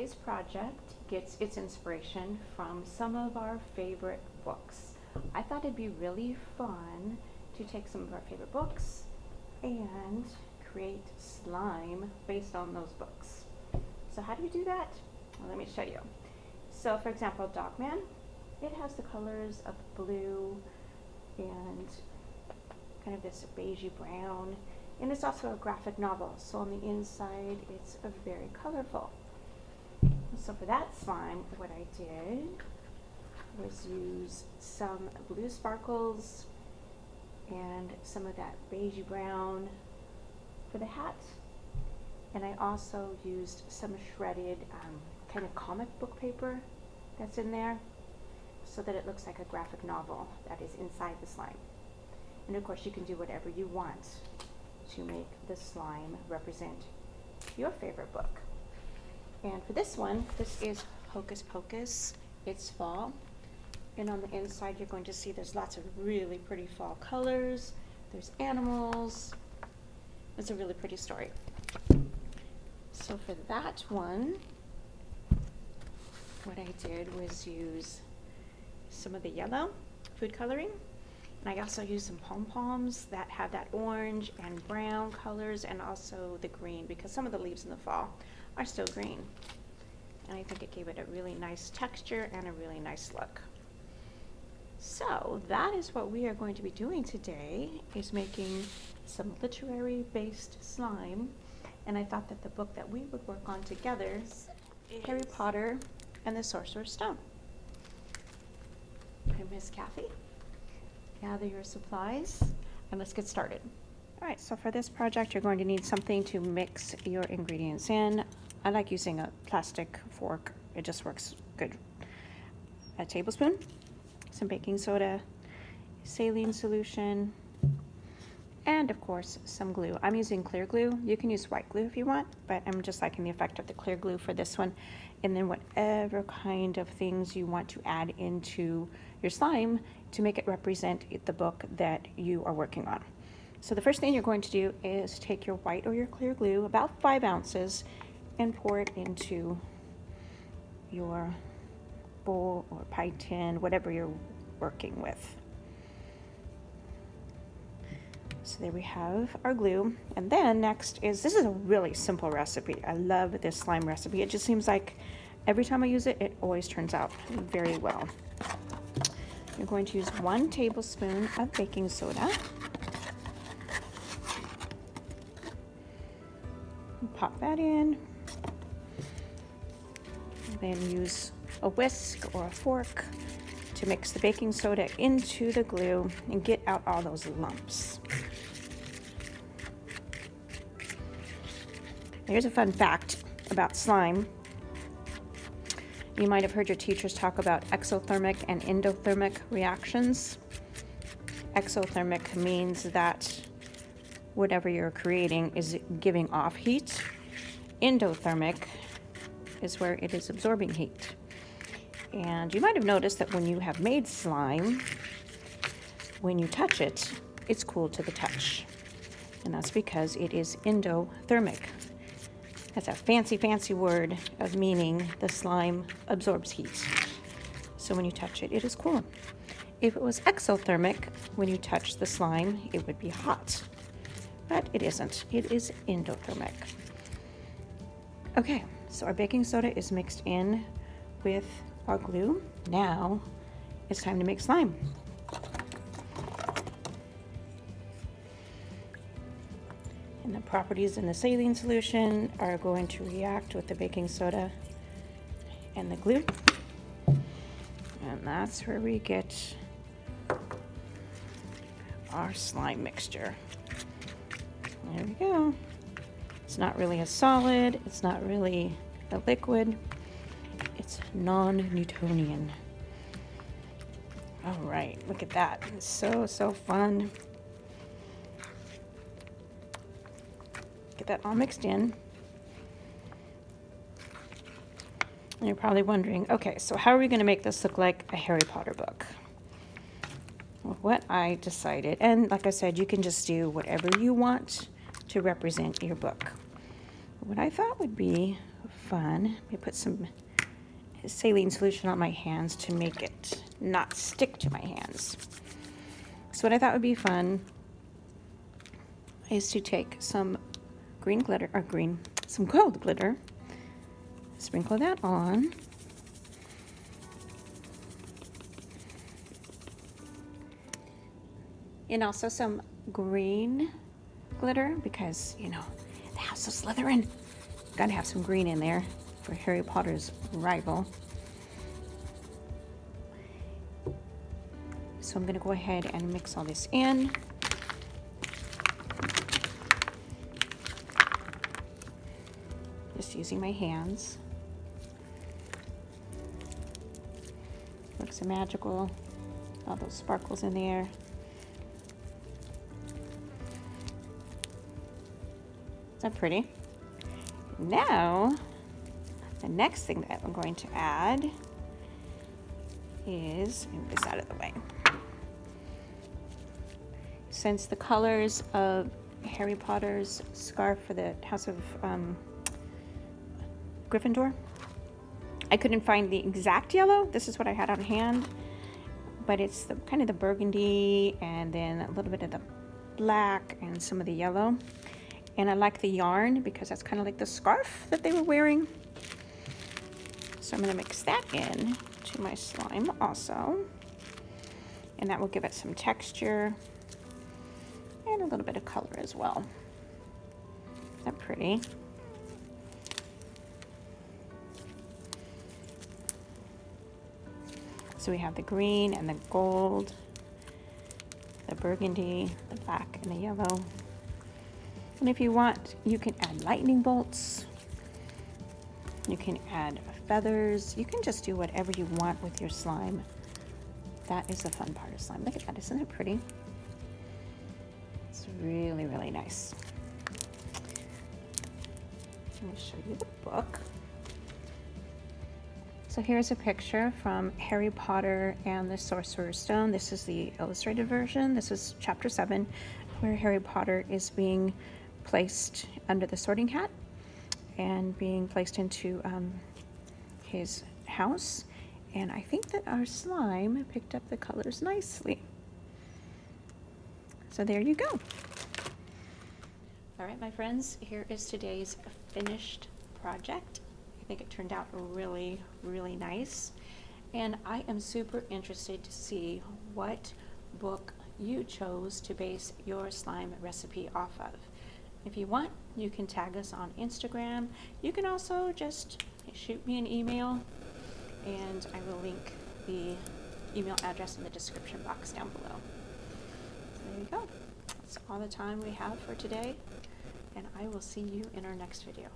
today's project gets its inspiration from some of our favorite books. I thought it'd be really fun to take some of our favorite books and create slime based on those books. So how do we do that? Well, let me show you. So for example, Dogman, it has the colors of blue and kind of this beigey brown, and it's also a graphic novel, so on the inside it's very colorful. So for that slime, what I did was use some blue sparkles and some of that beigey brown for the hat, and I also used some shredded kind of comic book paper that's in there so that it looks like a graphic novel that is inside the slime. And of course you can do whatever you want to make the slime represent your favorite book. And for this one, this is Hocus Pocus, It's Fall. And on the inside you're going to see there's lots of really pretty fall colors. There's animals. It's a really pretty story. So for that one, what I did was use some of the yellow food coloring. And I also used some pom-poms that have that orange and brown colors, and also the green, because some of the leaves in the fall are still green. And I think it gave it a really nice texture and a really nice look. So that is what we are going to be doing today, is making some literary based slime. And I thought that the book that we would work on together is Harry Potter and the Sorcerer's Stone. I'm Miss Cathie. Gather your supplies and let's get started. All right, so for this project you're going to need something to mix your ingredients in. I like using a plastic fork, it just works good. A tablespoon, some baking soda, saline solution, and of course some glue. I'm using clear glue. You can use white glue if you want, but I'm just liking the effect of the clear glue for this one. And then whatever kind of things you want to add into your slime to make it represent the book that you are working on. So the first thing you're going to do is take your white or your clear glue, about 5 ounces, and pour it into your bowl or pie tin, whatever you're working with. So there we have our glue. And then next is, this is a really simple recipe. I love this slime recipe. It just seems like every time I use it, it always turns out very well. You're going to use 1 tablespoon of baking soda. Pop that in. Then use a whisk or a fork to mix the baking soda into the glue and get out all those lumps. Here's a fun fact about slime. You might have heard your teachers talk about exothermic and endothermic reactions. Exothermic means that whatever you're creating is giving off heat. Endothermic is where it is absorbing heat. And you might have noticed that when you have made slime, when you touch it, it's cool to the touch. And that's because it is endothermic. That's a fancy word of meaning the slime absorbs heat. So when you touch it, it is cool. If it was exothermic, when you touch the slime, it would be hot. But it isn't. It is endothermic. Okay, so our baking soda is mixed in with our glue. Now it's time to make slime. And the properties in the saline solution are going to react with the baking soda and the glue. And that's where we get our slime mixture. There we go. It's not really a solid, it's not really a liquid, it's non-Newtonian. All right, look at that. It's so fun. Get that all mixed in. And you're probably wondering, okay, so how are we going to make this look like a Harry Potter book? Well, what I decided, and like I said, you can just do whatever you want to represent your book. What I thought would be fun. Let me put some saline solution on my hands to make it not stick to my hands. So what I thought would be fun is to take some green glitter, or some gold glitter, sprinkle that on. And also some green glitter, because, you know, the House of Slytherin. Gotta have some green in there for Harry Potter's rival. So I'm gonna go ahead and mix all this in. Just using my hands. Looks magical. All those sparkles in there. Is that pretty? Now, the next thing that I'm going to add is, move this out of the way. Since the colors of Harry Potter's scarf for the House of Gryffindor, I couldn't find the exact yellow. This is what I had on hand, but it's the kind of the burgundy and then a little bit of the black and some of the yellow. And I like the yarn because that's kind of like the scarf that they were wearing. So I'm going to mix that in to my slime also. And that will give it some texture and a little bit of color as well. Is that pretty? So we have the green and the gold, the burgundy, the black, and the yellow. And if you want, you can add lightning bolts. You can add feathers. You can just do whatever you want with your slime. That is the fun part of slime. Look at that, isn't it pretty? It's really, really nice. Let me show you the book. So here's a picture from Harry Potter and the Sorcerer's Stone. This is the illustrated version. This is chapter 7, where Harry Potter is being placed under the Sorting Hat and being placed into his house. And I think that our slime picked up the colors nicely. So there you go. All right, my friends, here is today's finished project. I think it turned out really, really nice. And I am super interested to see what book you chose to base your slime recipe off of. If you want, you can tag us on Instagram. You can also just shoot me an email, and I will link the email address in the description box down below. So there you go. That's all the time we have for today, and I will see you in our next video.